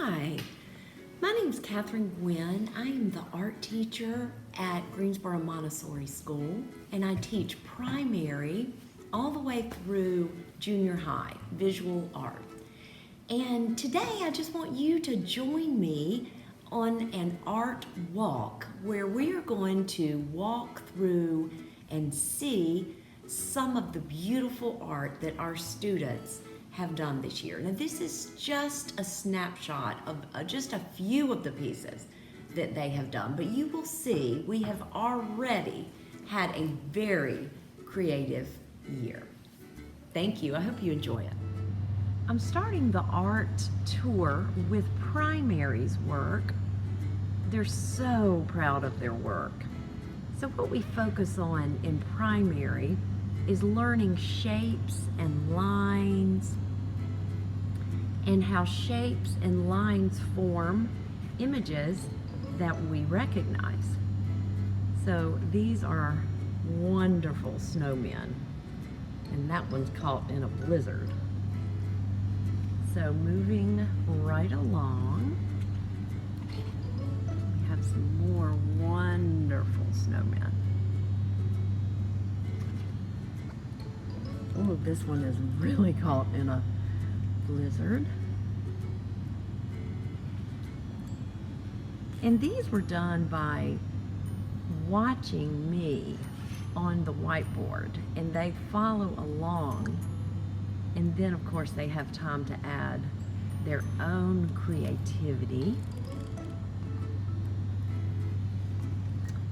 Hi, my name is Katherine Gwynn. I am the art teacher at Greensboro Montessori School, and I teach primary all the way through junior high, visual art. And today I just want you to join me on an art walk where we are going to walk through and see some of the beautiful art that our students have done this year. Now this is just a snapshot of just a few of the pieces that they have done, but you will see we have already had a very creative year. Thank you, I hope you enjoy it. I'm starting the art tour with primary's work. They're so proud of their work. So what we focus on in primary is learning shapes and lines and how shapes and lines form images that we recognize. So these are wonderful snowmen, and that one's caught in a blizzard. So moving right along, we have some more wonderful snowmen. Oh, this one is really caught in a blizzard. And these were done by watching me on the whiteboard, and they follow along, and then of course they have time to add their own creativity.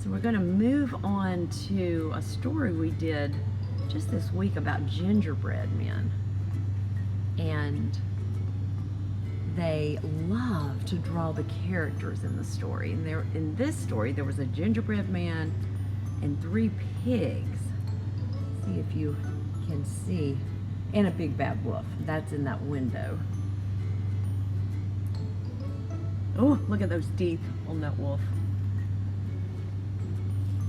So we're going to move on to a story we did just this week about gingerbread men, and they love to draw the characters in the story. And there, in this story, there was a gingerbread man and 3 pigs. See if you can see, and a big bad wolf. That's in that window. Oh, look at those teeth on that wolf.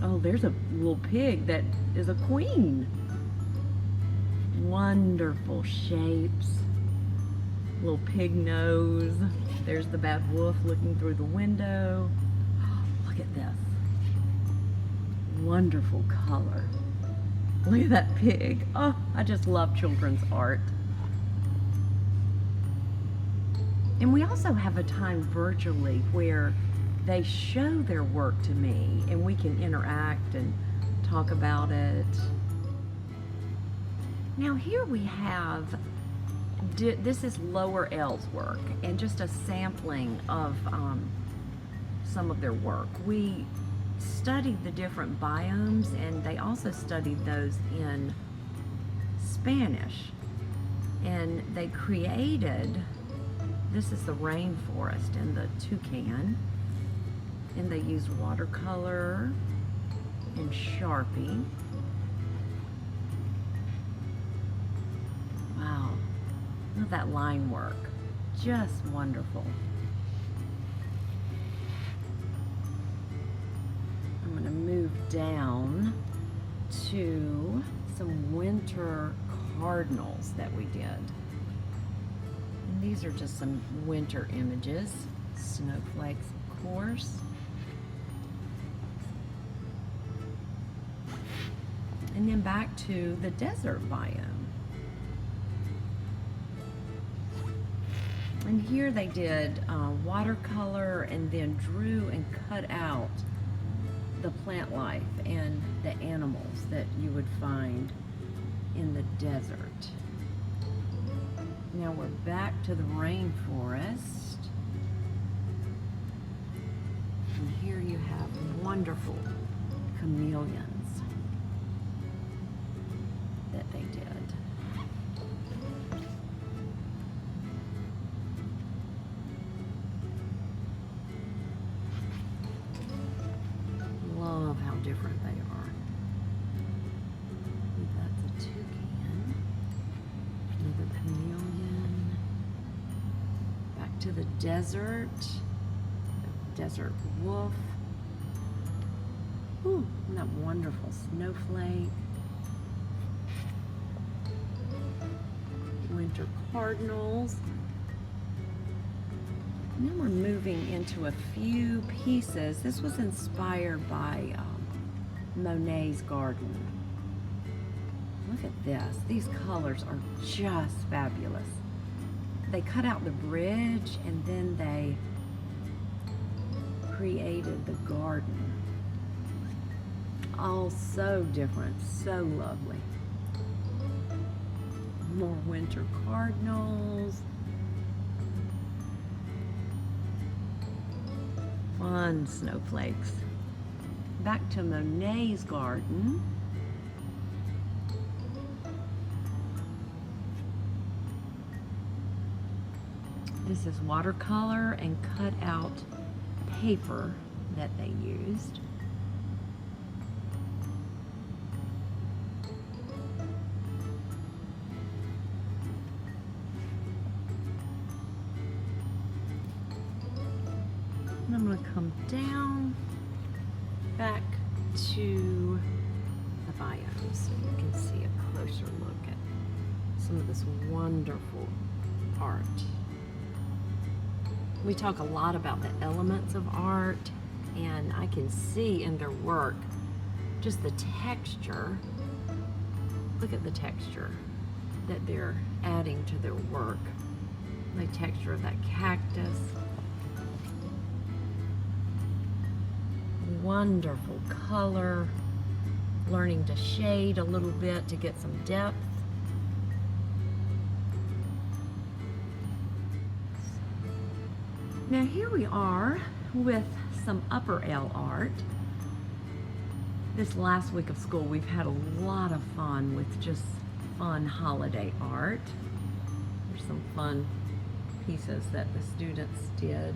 Oh, there's a little pig that is a queen. Wonderful shapes. Little pig nose. There's the bad wolf looking through the window. Oh, look at this. Wonderful color. Look at that pig. Oh, I just love children's art. And we also have a time virtually where they show their work to me and we can interact and talk about it. Now here we have, this is Lower L's work and just a sampling of some of their work. We studied the different biomes, and they also studied those in Spanish. And they created, this is the rainforest and the toucan, and they used watercolor and Sharpie. Wow, look at that line work, just wonderful. I'm going to move down to some winter cardinals that we did. And these are just some winter images, snowflakes of course. And then back to the desert biome. And here they did watercolor and then drew and cut out the plant life and the animals that you would find in the desert. Now we're back to the rainforest. And here you have wonderful chameleons that they did. Love how different they are. That's a toucan, another chameleon. Back to the desert wolf. Ooh, isn't that wonderful snowflake? Winter cardinals. And then we're moving into a few pieces. This was inspired by Monet's garden. Look at this. These colors are just fabulous. They cut out the bridge and then they created the garden. All so different, so lovely. More winter cardinals. Fun snowflakes. Back to Monet's garden. This is watercolor and cut out paper that they used. And I'm going to come down back to the bio so you can see a closer look at some of this wonderful art. We talk a lot about the elements of art, and I can see in their work just the texture. Look at the texture that they're adding to their work. The texture of that cactus. Wonderful color. Learning to shade a little bit to get some depth. Now here we are with some upper L art. This last week of school we've had a lot of fun with just fun holiday art. There's some fun pieces that the students did.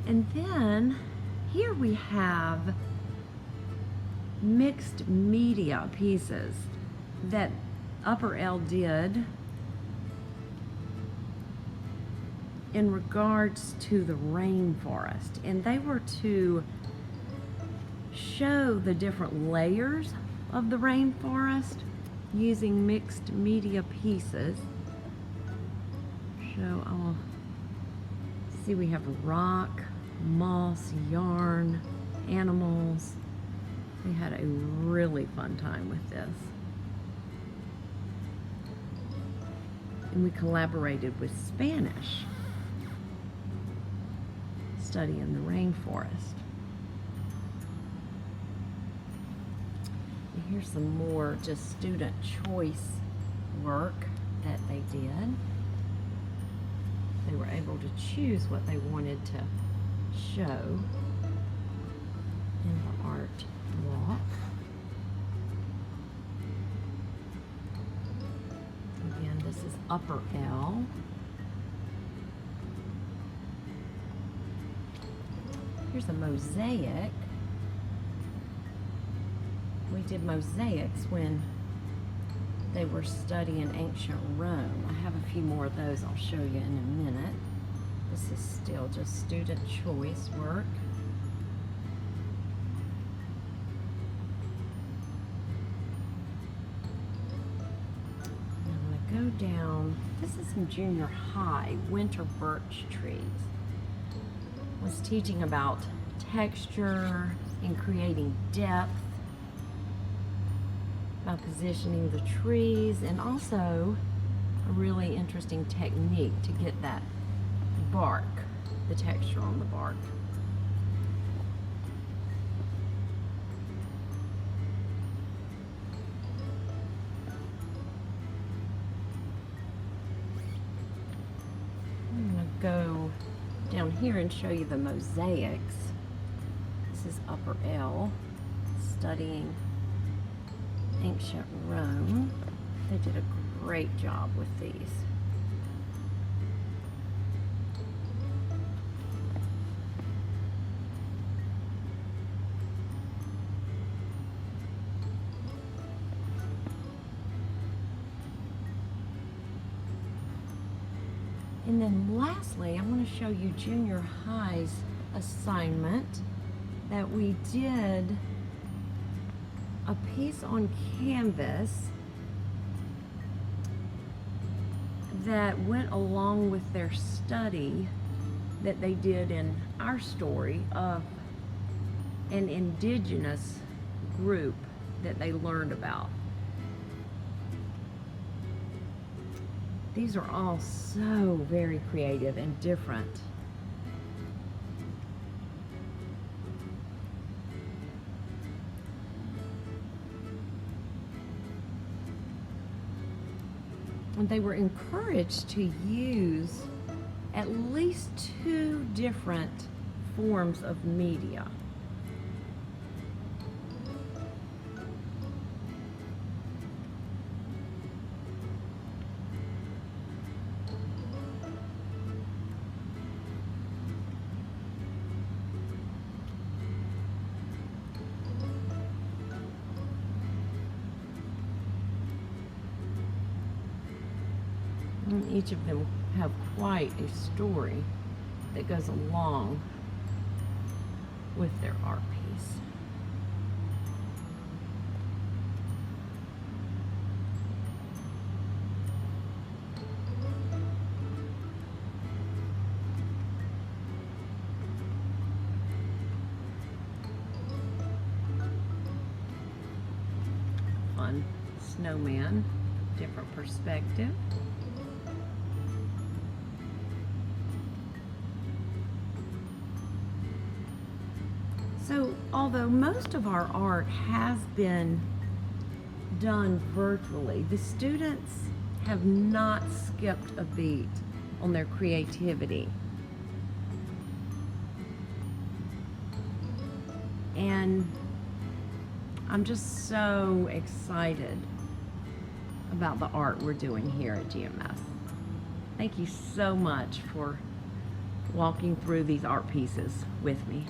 And then here we have mixed media pieces that upper L did in regards to the rainforest, and they were to show the different layers of the rainforest using mixed media pieces. So I'll see, we have rock, moss, yarn, animals. We had a really fun time with this. And we collaborated with Spanish, studying the rainforest. And here's some more just student choice work that they did. They were able to choose what they wanted to show in the art walk. Again, this is upper L. Here's a mosaic. We did mosaics when they were studying ancient Rome. I have a few more of those I'll show you in a minute. This is still just student choice work. I'm going to go down. This is some junior high winter birch trees. Was teaching about texture and creating depth by positioning the trees, and also a really interesting technique to get that bark, the texture on the bark. I'm going to go down here and show you the mosaics. This is upper L, studying ancient Rome. They did a great job with these. And then lastly, I'm going to show you junior high's assignment that we did a piece on canvas that went along with their study that they did in our story of an indigenous group that they learned about. These are all so very creative and different. And they were encouraged to use at least 2 different forms of media. And each of them have quite a story that goes along with their art piece. Fun snowman, different perspective. So, although most of our art has been done virtually, the students have not skipped a beat on their creativity. And I'm just so excited about the art we're doing here at GMS. Thank you so much for walking through these art pieces with me.